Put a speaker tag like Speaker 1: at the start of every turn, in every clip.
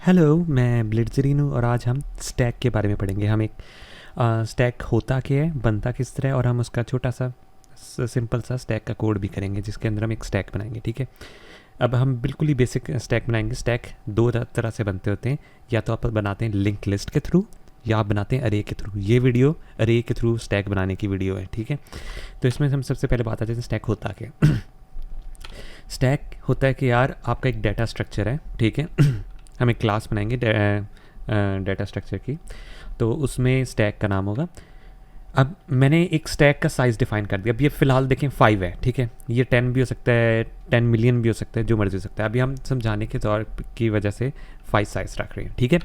Speaker 1: Hello, मैं ब्लिट्ज़रीन हूँ और आज हम स्टैक के बारे में पढ़ेंगे। हम एक स्टैक होता क्या है, बनता किस तरह है और हम उसका छोटा सा सिंपल सा स्टैक का कोड भी करेंगे जिसके अंदर हम एक स्टैक बनाएंगे। ठीक है, अब हम बिल्कुल ही बेसिक स्टैक बनाएंगे। स्टैक दो तरह से बनते होते हैं, या तो आप बनाते हैं लिंक लिस्ट के थ्रू या आप बनाते हैं अरे के थ्रू। ये वीडियो अरे के थ्रू स्टैक बनाने की वीडियो है। ठीक है, तो इसमें हम सबसे पहले बात आते हैं स्टैक होता क्या। स्टैक होता है कि यार आपका एक डाटा स्ट्रक्चर है। ठीक है, हम एक क्लास बनाएंगे डाटा स्ट्रक्चर की, तो उसमें स्टैक का नाम होगा। अब मैंने एक स्टैक का साइज़ डिफाइन कर दिया। अब ये फ़िलहाल देखें 5 है। ठीक है, ये 10 भी हो सकता है, 10 मिलियन भी हो सकता है, जो मर्जी हो सकता है। अभी हम समझाने के तौर की वजह से 5 साइज़ रख रहे हैं। ठीक है,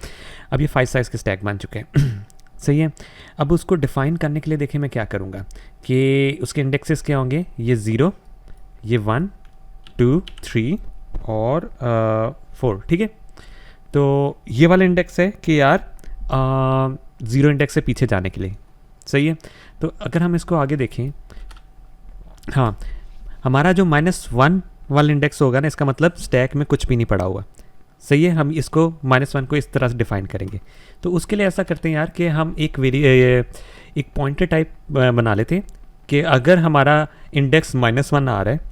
Speaker 1: अब ये 5 साइज़ के स्टैक बन चुके हैं। सही है, अब उसको डिफ़ाइन करने के लिए देखें मैं क्या करूँगा कि उसके इंडेक्सेस क्या होंगे। ये 0, ये 1, 2, 3 और 4। ठीक है, तो ये वाला इंडेक्स है कि यार 0 इंडेक्स से पीछे जाने के लिए। सही है, तो अगर हम इसको आगे देखें, हाँ, हमारा जो -1 वाला इंडेक्स होगा ना, इसका मतलब स्टैक में कुछ भी नहीं पड़ा हुआ। सही है, हम इसको -1 को इस तरह से डिफाइन करेंगे। तो उसके लिए ऐसा करते हैं यार कि हम एक पॉइंटर टाइप बना लेते हैं कि अगर हमारा इंडेक्स -1 आ रहा है,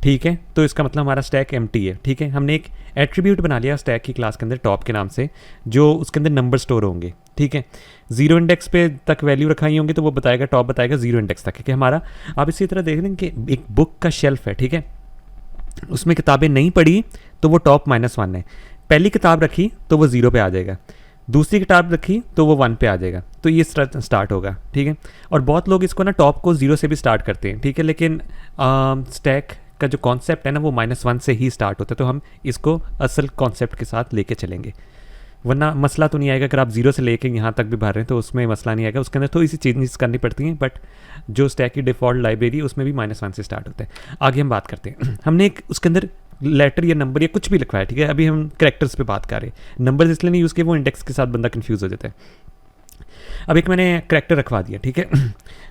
Speaker 1: ठीक है, तो इसका मतलब हमारा स्टैक एम्प्टी है। ठीक है, हमने एक एट्रीब्यूट बना लिया स्टैक की क्लास के अंदर टॉप के नाम से, जो उसके अंदर नंबर स्टोर होंगे। ठीक है, 0 इंडेक्स पे तक वैल्यू रखाई होंगी तो वो बताएगा, टॉप बताएगा 0 इंडेक्स तक है कि हमारा। आप इसी तरह देख रहे हैं कि एक बुक का शेल्फ है। ठीक है, उसमें किताबें नहीं पढ़ी तो वो टॉप -1 है। पहली किताब रखी तो वो 0 पे आ जाएगा, दूसरी किताब रखी तो वो 1 पे आ जाएगा। तो ये स्टार्ट होगा। ठीक है, और बहुत लोग इसको ना टॉप को 0 से भी स्टार्ट करते हैं। ठीक है, लेकिन स्टैक का जो कॉन्सेप्ट है ना वो -1 से ही स्टार्ट होता है, तो हम इसको असल कॉन्सेप्ट के साथ लेके चलेंगे, वरना मसला तो नहीं आएगा। अगर आप 0 से लेके यहाँ तक भी भर रहे हैं तो उसमें मसला नहीं आएगा। उसके अंदर थोड़ी सी चेंजेस करनी पड़ती हैं, बट जो स्टैक की डिफ़ॉल्ट लाइब्रेरी उसमें भी -1 से स्टार्ट होता है। आगे हम बात करते हैं। हमने एक उसके अंदर लेटर या नंबर या कुछ भी लिखवाया। ठीक है, अभी हम करेक्टर्स पे बात कर रहे हैं, नंबर इसलिए नहीं यूज़ किए, वो इंडेक्स के साथ बंदा कन्फ्यूज़ हो जाता है। अब एक मैंने करेक्टर रखवा दिया। ठीक है,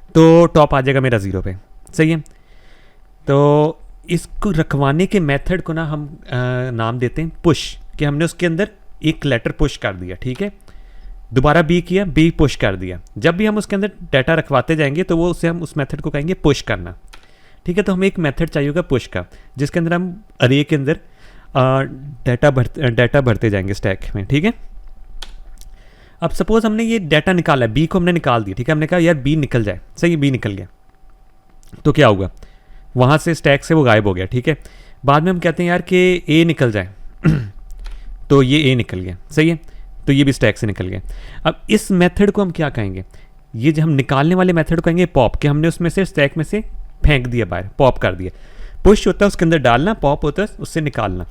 Speaker 1: तो टॉप आ जाएगा मेरा 0 पे। सही है, तो इसको रखवाने के मेथड को ना हम नाम देते हैं पुश, कि हमने उसके अंदर एक लेटर पुश कर दिया। ठीक है, दोबारा बी किया, बी पुश कर दिया। जब भी हम उसके अंदर डाटा रखवाते जाएंगे तो वो उसे हम उस मेथड को कहेंगे पुश करना। ठीक है, तो हमें एक मेथड चाहिए होगा पुश का, जिसके अंदर हम अरे के अंदर डाटा भरते जाएंगे स्टैक में। ठीक है, अब सपोज हमने ये डाटा निकाला, बी को हमने निकाल दिया। ठीक है, हमने कहा यार बी निकल जाए। सही, बी निकल गया तो क्या होगा, वहाँ से स्टैक से वो गायब हो गया। ठीक है, बाद में हम कहते हैं यार कि ए निकल जाए तो ये ए निकल गया। सही है, तो ये भी स्टैक से निकल गया। अब इस मेथड को हम क्या कहेंगे, ये जो हम निकालने वाले मेथड को कहेंगे पॉप, कि हमने उसमें से स्टैक में से फेंक दिया बाहर, पॉप कर दिया। पुश होता है उसके अंदर डालना, पॉप होता है उससे निकालना।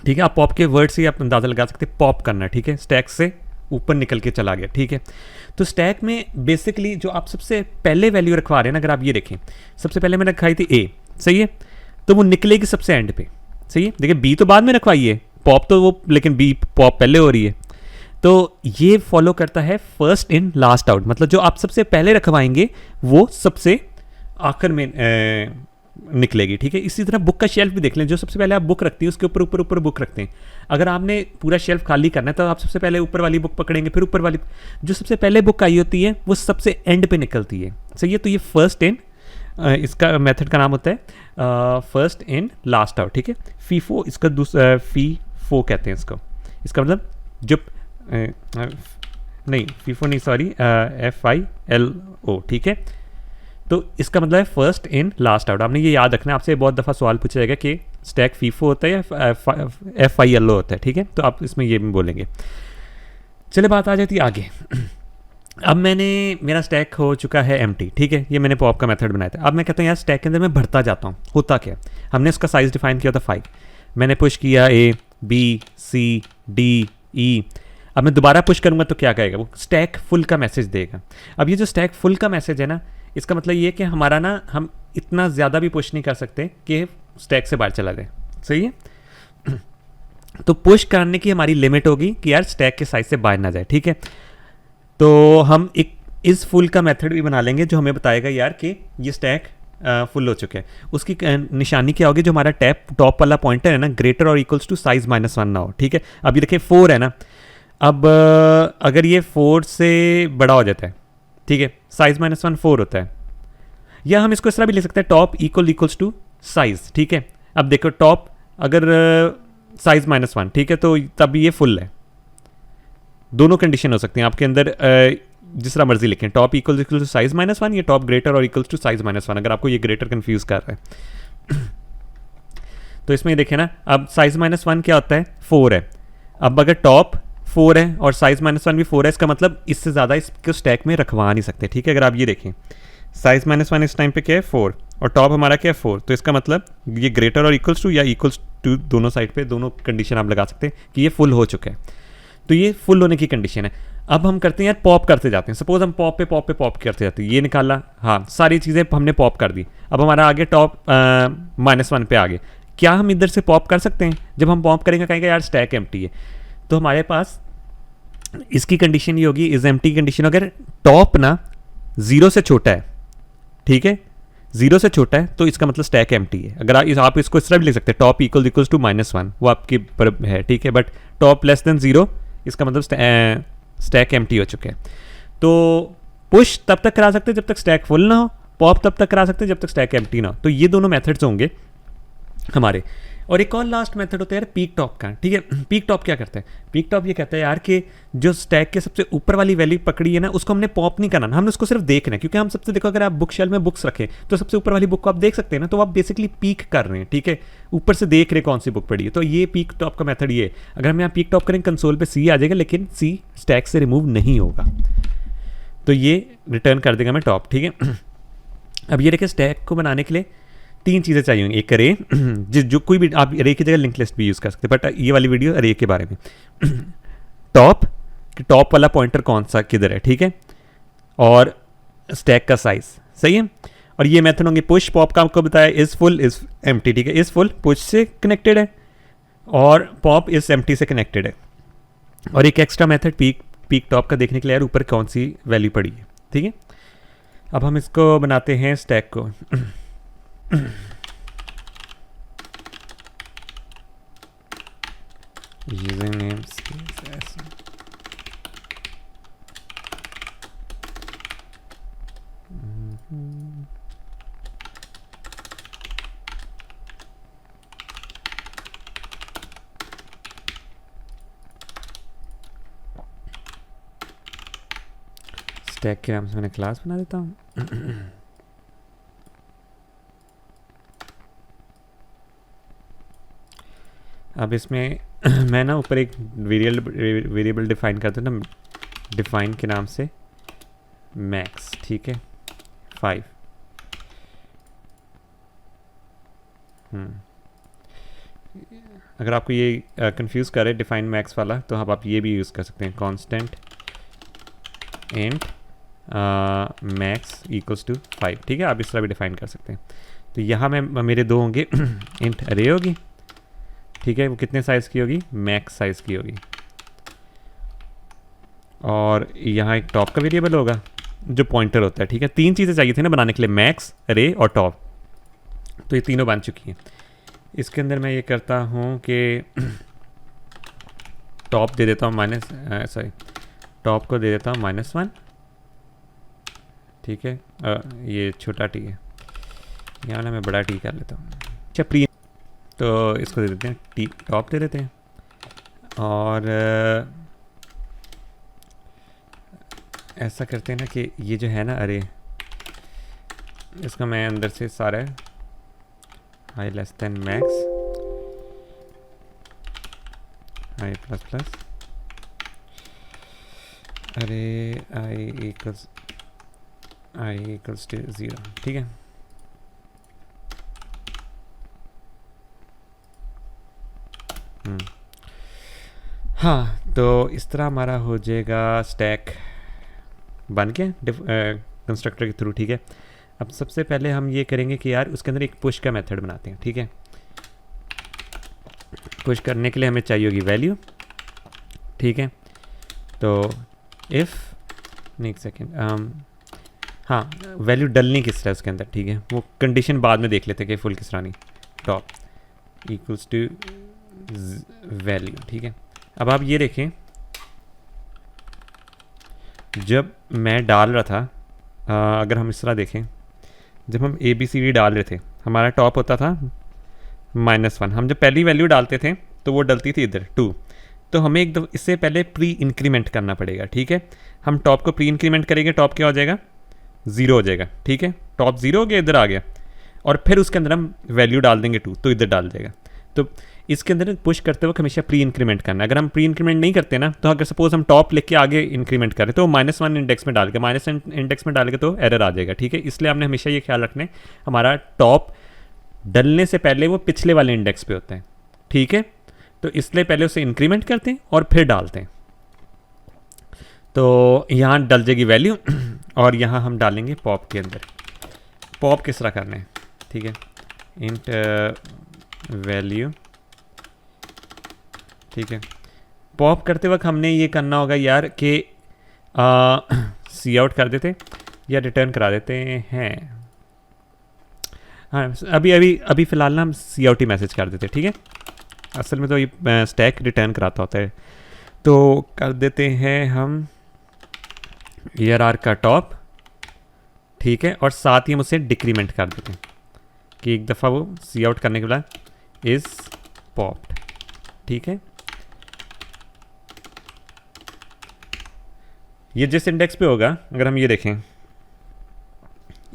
Speaker 1: ठीक है, आप पॉप के वर्ड से आप अंदाज़ा लगा सकते हैं, पॉप करना। ठीक है, स्टैक से ऊपर निकल के चला गया। ठीक है, तो स्टैक में बेसिकली जो आप सबसे पहले वैल्यू रखवा रहे हैं ना, अगर आप ये देखें, सबसे पहले मैंने रखवाई थी ए। सही है, तो वो निकलेगी सबसे एंड पे। सही है, देखिए बी तो बाद में रखवाई है, पॉप तो वो, लेकिन बी पॉप पहले हो रही है। तो ये फॉलो करता है फर्स्ट इन लास्ट आउट, मतलब जो आप सबसे पहले रखवाएंगे वो सबसे आखिर में निकलेगी। ठीक है, इसी तरह बुक का शेल्फ भी देख लें, जो सबसे पहले आप बुक रखती है उसके ऊपर ऊपर ऊपर बुक रखते हैं। अगर आपने पूरा शेल्फ खाली करना है तो आप सबसे पहले ऊपर वाली बुक पकड़ेंगे, फिर ऊपर वाली। जो सबसे पहले बुक आई होती है वो सबसे एंड पे निकलती है। सही है, तो ये फर्स्ट इन, इसका मेथड का नाम होता है फर्स्ट इन लास्ट आउट। ठीक है, फीफो इसका दूसरा, फीफो कहते हैं इसको। इसका मतलब जो नहीं फीफो नहीं, सॉरी, FILO। ठीक है, तो इसका मतलब है फर्स्ट इन लास्ट आउट। आपने ये याद रखना है, आपसे बहुत दफ़ा सवाल पूछा जाएगा कि स्टैक फीफो होता है या FILO होता है। ठीक है, तो आप इसमें ये भी बोलेंगे। चले, बात आ जाती है आगे। अब मेरा स्टैक हो चुका है एम्प्टी। ठीक है, ये मैंने पॉप का मेथड बनाया था। अब मैं कहता हूँ यार स्टैक के अंदर मैं भरता जाता हूँ। होता क्या, हमने उसका साइज़ डिफाइन किया था 5, मैंने पुश किया A B C D E। अब मैं दोबारा पुश करूँगा तो क्या कहेगा, वो स्टैक फुल का मैसेज देगा। अब ये जो स्टैक फुल का मैसेज है ना, इसका मतलब ये कि हमारा ना, हम इतना ज़्यादा भी पुश नहीं कर सकते कि स्टैक से बाहर चला जाए। सही है, तो पुश करने की हमारी लिमिट होगी कि यार स्टैक के साइज से बाहर ना जाए। ठीक है, तो हम एक इस फुल का मेथड भी बना लेंगे जो हमें बताएगा यार कि ये स्टैक फुल हो चुके हैं। उसकी निशानी क्या होगी, जो हमारा टॉप वाला पॉइंटर है ना, ग्रेटर और इक्वल्स टू साइज -1 ना हो, ठीक है। अब ये देखिए 4 है ना, अब अगर ये 4 से बड़ा हो जाता है, ठीक है, साइज -1 4 होता है, या हम इसको इस तरह भी लिख सकते हैं, टॉप इक्वल्स टू साइज, ठीक है। अब देखो टॉप अगर साइज -1, ठीक है, तो तब ये फुल है। दोनों कंडीशन हो सकती हैं आपके अंदर, जिस तरह मर्जी लिखें, टॉप इक्वल टू साइज -1 या टॉप ग्रेटर और इक्वल्स टू साइज -1, अगर आपको ये ग्रेटर कंफ्यूज कर रहा है। तो इसमें देखें ना, अब साइज -1 क्या होता है, 4 है। अब अगर टॉप 4 है और साइज -1 भी 4 है, इसका मतलब इससे ज़्यादा इसको स्टैक में रखवा नहीं सकते, ठीक है। अगर आप ये देखें, साइज -1 इस टाइम पे क्या है 4, और टॉप हमारा क्या है 4, तो इसका मतलब ये ग्रेटर और इक्वल्स टू या इक्वल्स टू दोनों साइड पे, दोनों कंडीशन आप लगा सकते हैं कि ये फुल हो चुका है। तो ये फुल होने की कंडीशन है। अब हम करते हैं यार, पॉप करते जाते हैं। सपोज हम पॉप पे पॉप करते जाते हैं, ये निकाला, हाँ सारी चीज़ें हमने पॉप कर दी। अब हमारा आगे टॉप -1 पे आ गए। क्या हम इधर से पॉप कर सकते हैं? जब हम पॉप करेंगे कहेंगे यार स्टैक एम्प्टी है, तो हमारे पास इसकी कंडीशन ये होगी, इज एम्प्टी कंडीशन, अगर टॉप ना 0 से छोटा है, ठीक है, 0 से छोटा है, तो इसका मतलब स्टैक एम्प्टी है। अगर आप इसको इस तरह भी लिख सकते हैं, टॉप इक्वल्स टू -1, वो आपकी पर है, ठीक है, बट टॉप लेस देन 0, इसका मतलब स्टैक एम्प्टी हो चुके हैं। तो पुश तब तक करा सकते हैं जब तक स्टैक फुल ना हो, पॉप तब तक करा सकते हैं जब तक स्टैक एम्प्टी ना हो। तो ये दोनों मेथड्स होंगे हमारे। और एक और लास्ट मेथड होता है यार पीक टॉप का, ठीक है। पीक टॉप क्या करता है? पीक टॉप ये कहता है यार कि जो स्टैक के सबसे ऊपर वाली वैल्यू पकड़ी है ना, उसको हमने पॉप नहीं करना, हमने उसको सिर्फ देखना है। क्योंकि हम सबसे देखो, अगर आप बुक शेल्फ में बुक्स रखें तो सबसे ऊपर वाली बुक को आप देख सकते हैं ना, तो आप बेसिकली पीक कर रहे हैं, ठीक है, ऊपर से देख रहे कौन सी बुक पड़ी है। तो ये पीक टॉप का मेथड ये है। अगर हम यहाँ पीक टॉप करें, कंसोल पे सी आ जाएगा, लेकिन सी स्टैक से रिमूव नहीं होगा, तो ये रिटर्न कर देगा मैं टॉप, ठीक है। अब ये देखिए, स्टैक को बनाने के लिए 3 चीज़ें चाहिए होंगी। एक अरे, जो कोई भी आप अरे की जगह लिंक लिस्ट भी यूज़ कर सकते हैं, बट ये वाली वीडियो अरे के बारे में। टॉप, कि टॉप वाला पॉइंटर कौन सा किधर है, ठीक है, और स्टैक का साइज, सही है। और ये मेथड होंगे पुश, पॉप का आपको बताया, इज फुल इज एम्प्टी, ठीक है, इज फुल पुश से कनेक्टेड है और पॉप इज एम्प्टी से कनेक्टेड है। और एक एक्स्ट्रा मेथड पीक टॉप का देखने के लिए यार ऊपर कौन सी वैल्यू पड़ी है, ठीक है। अब हम इसको बनाते हैं स्टैक को। यूजर नेम स्टैक के नाम से मैंने क्लास बना देता हूँ। अब इसमें मैं ना ऊपर एक वेरिएबल डिफाइन करता हूँ ना, डिफाइन के नाम से मैक्स, ठीक है, 5। अगर आपको ये कंफ्यूज करे डिफाइन मैक्स वाला, तो आप ये भी यूज़ कर सकते हैं, constant int max equals to 5, ठीक है। आप इस तरह भी डिफाइन कर सकते हैं। तो यहाँ में मेरे 2 होंगे, इंट अरे होगी, ठीक है, वो कितने साइज़ की होगी, मैक्स साइज़ की होगी, और यहाँ एक टॉप का वेरिएबल होगा जो पॉइंटर होता है, ठीक है। 3 चीज़ें चाहिए थी ना बनाने के लिए, मैक्स, अरे और टॉप, तो ये तीनों बन चुकी हैं। इसके अंदर मैं ये करता हूँ कि टॉप दे देता हूँ सॉरी, टॉप को दे देता हूँ -1, ठीक है। ये छोटा टी है, यहाँ ना मैं बड़ा टी कर लेता हूँ, अच्छा प्री, तो इसको दे देते हैं टी, टॉप दे देते हैं। और ऐसा करते हैं ना कि ये जो है ना अरे, इसका मैं अंदर से सारा high less than max, high plus plus, अरे आई इक्वल्स टू 0, ठीक है। हाँ, तो इस तरह हमारा हो जाएगा स्टैक बन के कंस्ट्रक्टर के थ्रू, ठीक है। अब सबसे पहले हम ये करेंगे कि यार उसके अंदर एक पुश का मेथड बनाते हैं, ठीक है। पुश करने के लिए हमें चाहिए होगी वैल्यू, ठीक है। तो इफ़ नहीं, एक सेकेंड, हाँ, वैल्यू डलनी किस तरह है उसके अंदर, ठीक है, वो कंडीशन बाद में देख लेते हैं कि फुल किस तरह नहीं। टॉप इक्वल्स टू वैल्यू, ठीक है। अब आप ये देखें, जब मैं डाल रहा था, अगर हम इस तरह देखें, जब हम ABCD डाल रहे थे, हमारा टॉप होता था -1। हम जब पहली वैल्यू डालते थे तो वो डलती थी इधर 2। तो हमें इससे पहले प्री इंक्रीमेंट करना पड़ेगा, ठीक है। हम टॉप को प्री इंक्रीमेंट करेंगे, टॉप क्या हो जाएगा, 0 हो जाएगा, ठीक है। टॉप 0 हो गया, इधर आ गया, और फिर उसके अंदर हम वैल्यू डाल देंगे 2, तो इधर डाल देगा। तो इसके अंदर पुश करते वक्त हमेशा प्री इंक्रीमेंट करना है। अगर हम प्री इंक्रीमेंट नहीं करते ना, तो अगर सपोज हम टॉप लिख के आगे इंक्रीमेंट करें तो -1 इंडेक्स में डाल के, -1 इंडेक्स में डालेंगे तो एरर आ जाएगा, ठीक है। इसलिए आपने हमेशा ये ख्याल रखना है हमारा टॉप डलने से पहले वो पिछले वाले इंडेक्स पे होते हैं, ठीक है। तो इसलिए पहले उसे इंक्रीमेंट करते हैं और फिर डालते हैं। तो यहाँ डल जाएगी वैल्यू और यहाँ हम डालेंगे पॉप के अंदर। पॉप किस तरह करना है, ठीक है, इंट वैल्यू, ठीक है। पॉप करते वक्त हमने ये करना होगा यार कि सी आउट कर देते या रिटर्न करा देते हैं। हाँ, अभी फ़िलहाल ना हम सी आउट ही मैसेज कर देते, ठीक है। असल में तो ये स्टैक रिटर्न कराता होता है, तो कर देते हैं हम ARR का टॉप, ठीक है, और साथ ही हम उसे डिक्रीमेंट कर देते हैं कि एक दफ़ा वो सी आउट करने के बाद इज़ पॉप्ड, ठीक है। ये जिस इंडेक्स पे होगा, अगर हम ये देखें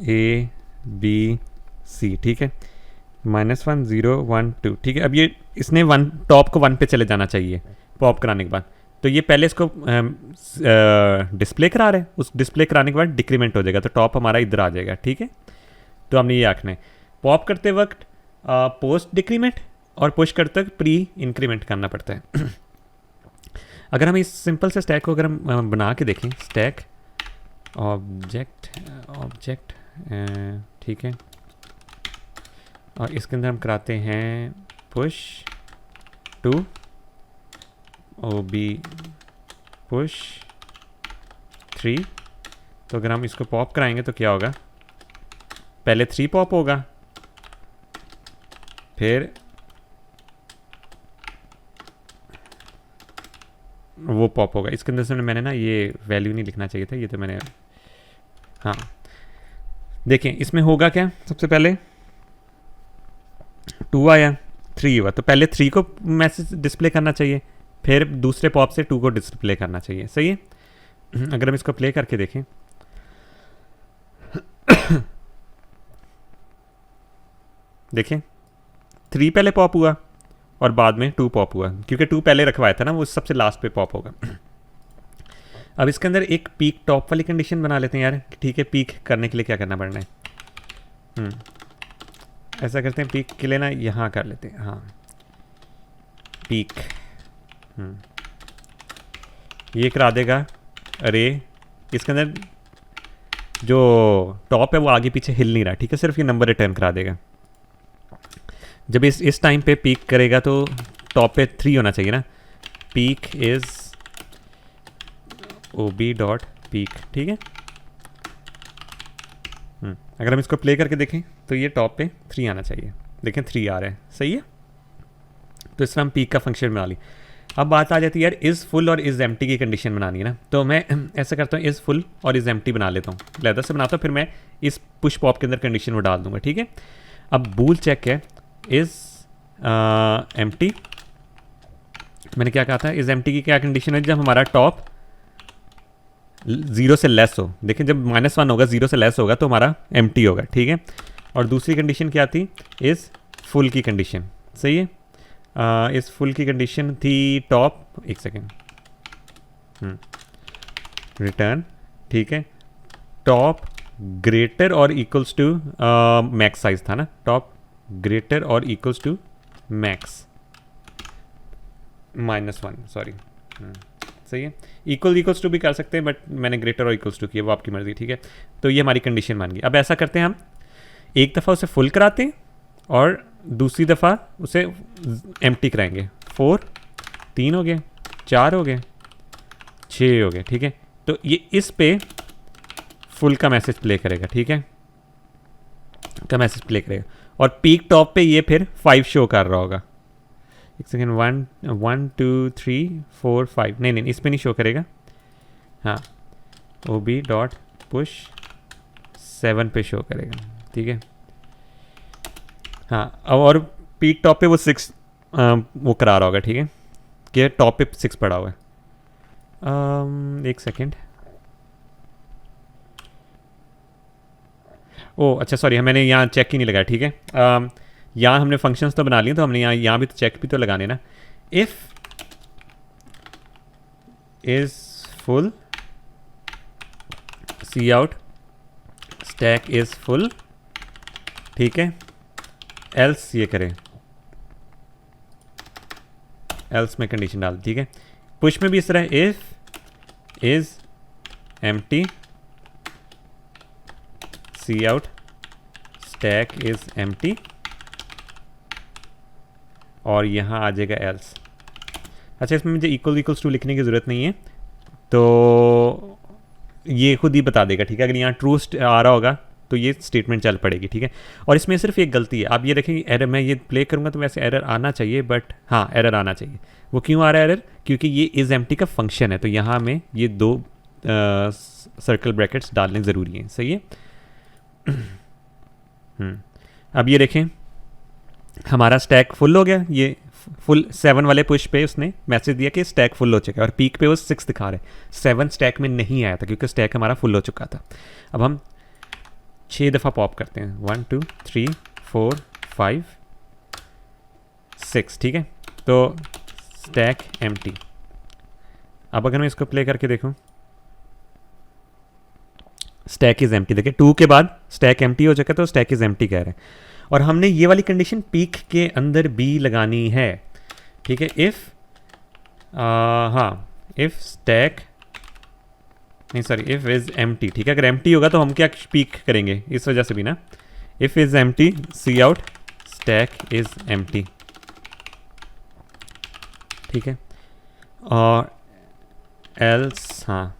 Speaker 1: ABC, ठीक है, -1 0 1 2, ठीक है। अब ये इसने टॉप को 1 पे चले जाना चाहिए पॉप कराने के बाद, तो ये पहले इसको डिस्प्ले करा रहे हैं, उस डिस्प्ले कराने के बाद डिक्रीमेंट हो जाएगा, तो टॉप हमारा इधर आ जाएगा, ठीक है। तो हमने ये आखना है पॉप करते वक्त पोस्ट डिक्रीमेंट और पुश करते वक्त प्री इंक्रीमेंट करना पड़ता है। अगर हम इस सिंपल से स्टैक को अगर हम बना के देखें, स्टैक ऑब्जेक्ट, ठीक है, और इसके अंदर हम कराते हैं पुश टू OB पुश 3। तो अगर हम इसको पॉप कराएंगे तो क्या होगा, पहले 3 पॉप होगा, फिर वो पॉप होगा। इसके अंदर से मैंने ना ये वैल्यू नहीं लिखना चाहिए था, ये तो मैंने, हाँ देखें इसमें होगा क्या, सबसे पहले 2 आया, 3 हुआ, तो पहले 3 को मैसेज डिस्प्ले करना चाहिए, फिर दूसरे पॉप से 2 को डिस्प्ले करना चाहिए, सही है। अगर हम इसको प्ले करके देखें देखें 3 पहले पॉप हुआ और बाद में 2 पॉप हुआ, क्योंकि 2 पहले रखवाया था ना, वो सबसे लास्ट पे पॉप होगा। अब इसके अंदर एक पीक टॉप वाली कंडीशन बना लेते हैं यार, ठीक है। पीक करने के लिए क्या करना पड़ना है, ऐसा करते हैं, पीक के लिए ना यहाँ कर लेते हैं, हाँ पीक, ये करा देगा अरे। इसके अंदर जो टॉप है वो आगे पीछे हिल नहीं रहा, ठीक है, सिर्फ ये नंबर रिटर्न करा देगा। जब इस टाइम पे पीक करेगा तो टॉप पे 3 होना चाहिए ना, पीक इज OB.पीक, ठीक है। अगर हम इसको प्ले करके देखें तो ये टॉप पे 3 आना चाहिए, देखें 3 आ रहा है, सही है। तो इस तरह हम पीक का फंक्शन बना ली। अब बात आ जाती है यार इज़ फुल और इज़ एम्प्टी की कंडीशन बनानी है ना, तो मैं ऐसा करता हूँ इज़ फुल और इज़ एम्प्टी बना लेता हूँ, लैदर से बनाता हूँ, फिर मैं इस पुश पॉप के अंदर कंडीशन वो डाल दूंगा, ठीक है। अब बूल चेक है इज़ एम्प्टी, मैंने क्या कहा था, इज़ एम्प्टी की क्या कंडीशन है, जब हमारा टॉप 0 से लेस हो, देखें जब -1 होगा 0 से लेस होगा तो हमारा एम्प्टी होगा, ठीक है। और दूसरी कंडीशन क्या थी, इज़ फुल की कंडीशन, सही है। इस फुल की कंडीशन थी टॉप, एक सेकेंड, रिटर्न, ठीक है, टॉप ग्रेटर और इक्वल्स टू मैक्स साइज था ना, टॉप ग्रेटर और इक्वल्स टू मैक्स -1, सॉरी, सही है। इक्वल्स टू भी कर सकते हैं, बट मैंने ग्रेटर और इक्वल्स टू किया, वो आपकी मर्जी, ठीक है। तो ये हमारी कंडीशन बन गई। अब ऐसा करते हैं हम, एक दफ़ा उसे फुल कराते हैं और दूसरी दफ़ा उसे एम्प्टी कराएंगे। 4 3 हो गए, 4 हो गए, 6 हो गए, ठीक है। तो ये इस पे फुल का मैसेज प्ले करेगा, ठीक है, का मैसेज प्ले करेगा। और पीक टॉप पे ये फिर 5 शो कर रहा होगा। एक सेकेंड, 1 2 3 4 5, नहीं नहीं इस पर नहीं शो करेगा। हाँ, ओ बी डॉट पुश 7 पे शो करेगा, ठीक है। हाँ, और पीक टॉप पे वो 6 वो करा रहा होगा, ठीक है, कि टॉप पे 6 पड़ा हुआ है। एक सेकेंड, ओ अच्छा सॉरी, मैंने यहाँ चेक ही नहीं लगाया, ठीक है। यहाँ हमने फंक्शंस तो बना लिए, तो हमने यहाँ भी तो चेक भी तो लगाने ना। If is full cout stack is full, ठीक है, एल्स ये करें, एल्स में कंडीशन डाल, ठीक है। पुश में भी इस तरह, if is empty cout stack is empty, और यहाँ आ जाएगा एल्स। अच्छा, इसमें मुझे इक्वल्स टू लिखने की ज़रूरत नहीं है, तो ये खुद ही बता देगा, ठीक है। अगर यहाँ ट्रू आ रहा होगा तो ये स्टेटमेंट चल पड़ेगी, ठीक है। और इसमें सिर्फ एक गलती है, आप ये देखें एरर, मैं ये प्ले करूँगा तो वैसे एरर आना चाहिए, बट हाँ एरर आना चाहिए। वो क्यों आ रहा है एरर? क्योंकि ये इज़ एम्प्टी का फंक्शन है, तो यहाँ में ये 2 सर्कल ब्रैकेट्स डालने ज़रूरी हैं, सही है। अब ये देखें हमारा स्टैक फुल हो गया, ये फुल 7 वाले पुश पे उसने मैसेज दिया कि स्टैक फुल हो चुका है, और पीक पे वो 6 दिखा रहे हैं। 7 स्टैक में नहीं आया था क्योंकि स्टैक हमारा फुल हो चुका था। अब हम 6 दफ़ा पॉप करते हैं, 1 2 3 4 5 6, ठीक है, तो स्टैक एम्प्टी। अब अगर मैं इसको प्ले करके देखूं, स्टैक इज़ एम्प्टी, देखिए 2 के बाद स्टैक एम्प्टी हो चुका है, तो स्टैक इज़ एम्प्टी कह रहे हैं। और हमने ये वाली कंडीशन पीक के अंदर भी लगानी है, ठीक है। इफ़ हाँ, इफ़ स्टैक नहीं सॉरी, इफ़ इज़ एम्प्टी, ठीक है। अगर एम्प्टी होगा तो हम क्या पीक करेंगे, इस वजह से भी ना। If is empty cout stack is empty, ठीक है। और एल्स, हाँ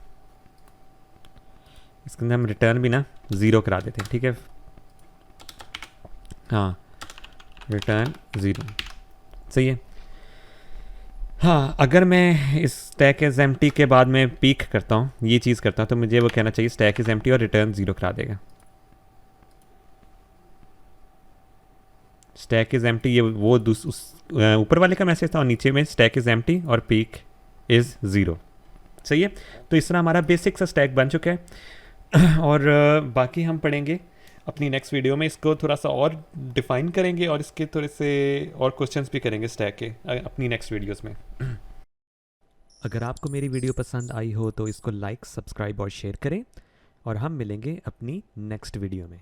Speaker 1: इसके अंदर हम रिटर्न भी ना 0 करा देते हैं, ठीक है। हाँ, रिटर्न 0, सही है। हाँ, अगर मैं इस स्टैक इज़ एम्प्टी के बाद में पीक करता हूँ, ये चीज़ करता हूँ, तो मुझे वो कहना चाहिए स्टैक इज़ एम्प्टी और रिटर्न 0 करा देगा। स्टैक इज़ एम्प्टी, ये वो ऊपर वाले का मैसेज था, और नीचे में स्टैक इज़ एम्प्टी और पीक इज़ 0, सही है। तो इस तरह हमारा बेसिक सा स्टैक बन चुका है। और बाकी हम पढ़ेंगे अपनी नेक्स्ट वीडियो में, इसको थोड़ा सा और डिफाइन करेंगे, और इसके थोड़े से और क्वेश्चंस भी करेंगे स्टैक के अपनी नेक्स्ट वीडियोस में। अगर आपको मेरी वीडियो पसंद आई हो तो इसको लाइक, सब्सक्राइब और शेयर करें, और हम मिलेंगे अपनी नेक्स्ट वीडियो में।